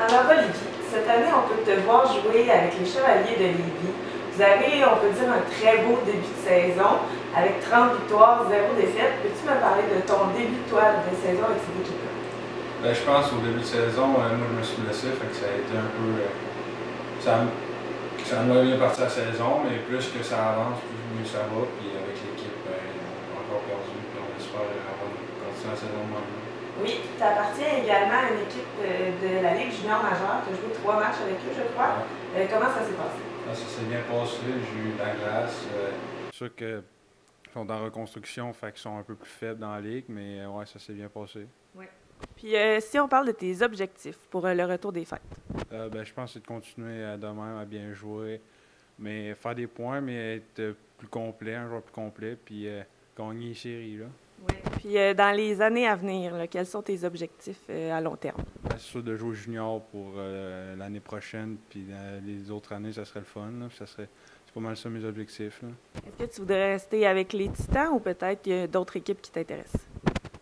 Alors Olivier, cette année, on peut te voir jouer avec les Chevaliers de Lévis. Vous avez, on peut dire, un très beau début de saison avec 30 victoires, 0 défaites. Peux-tu me parler de ton début de saison avec cette équipe-là? Je pense qu'au début de saison, moi je me suis blessé, fait que ça a été un peu. Ça m'a bien parti la saison, mais plus que ça avance, plus mieux ça va. Puis avec l'équipe, on a encore perdu, puis on espère continuer la saison de même. Oui, tu appartiens également à une équipe de la Ligue junior majeure. Tu as joué 3 matchs avec eux, je crois. Ouais. Comment ça s'est passé? Ça s'est bien passé, j'ai eu de la glace. C'est sûr qu'ils sont en reconstruction, fait qu'ils sont un peu plus faibles dans la ligue, mais ouais, ça s'est bien passé. Oui. Puis si on parle de tes objectifs pour le retour des fêtes? Je pense que c'est de continuer de même à bien jouer, mais faire des points, mais être plus complet, un joueur plus complet, puis gagner les séries. Là. Oui. Puis dans les années à venir, là, quels sont tes objectifs à long terme? C'est sûr de jouer junior pour l'année prochaine, puis les autres années, ça serait le fun. Là, c'est pas mal ça mes objectifs. Est-ce que tu voudrais rester avec les Titans ou peut-être qu'il y a d'autres équipes qui t'intéressent?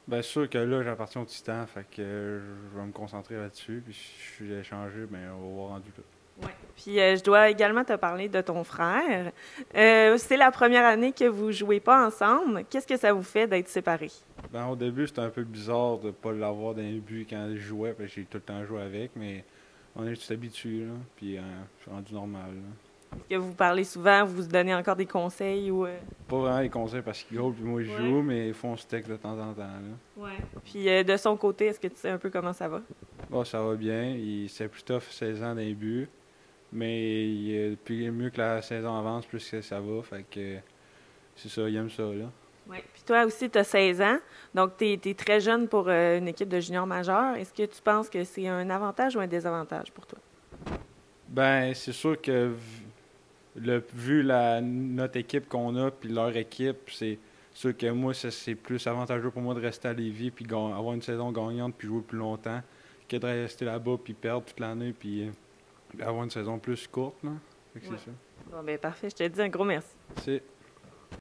Bien sûr que là, j'appartiens au Titan, fait que je vais me concentrer là-dessus, puis si je suis échangé, bien on va voir rendu là. Oui. Puis je dois également te parler de ton frère. C'est la première année que vous ne jouez pas ensemble. Qu'est-ce que ça vous fait d'être séparés? Ben, au début, c'était un peu bizarre de ne pas l'avoir dans les buts quand je jouais, parce que j'ai tout le temps joué avec, mais on est tous habitués, là, puis je suis rendu normal. Là. Est-ce que vous parlez souvent, vous vous donnez encore des conseils ou Pas vraiment les conseils parce qu'il goal puis moi je joue, mais ils font ce texte de temps en temps. Là. Ouais. Puis de son côté, est-ce que tu sais un peu comment ça va? Bon, ça va bien. C'est plus tough 16 ans dans les buts. Mais plus mieux que la saison avance, plus que ça va. Fait que c'est ça, il aime ça. Là. Oui. Puis toi aussi, tu as 16 ans. Donc, tu es très jeune pour une équipe de junior majeur. Est-ce que tu penses que c'est un avantage ou un désavantage pour toi? Ben, c'est sûr que vu notre équipe qu'on a puis leur équipe, c'est sûr que moi, c'est plus avantageux pour moi de rester à Lévis puis avoir une saison gagnante puis jouer plus longtemps que de rester là-bas puis perdre toute l'année puis avoir une saison plus courte. Là. Fait que c'est ça. Bon, ben parfait. Je te dis un gros merci. C'est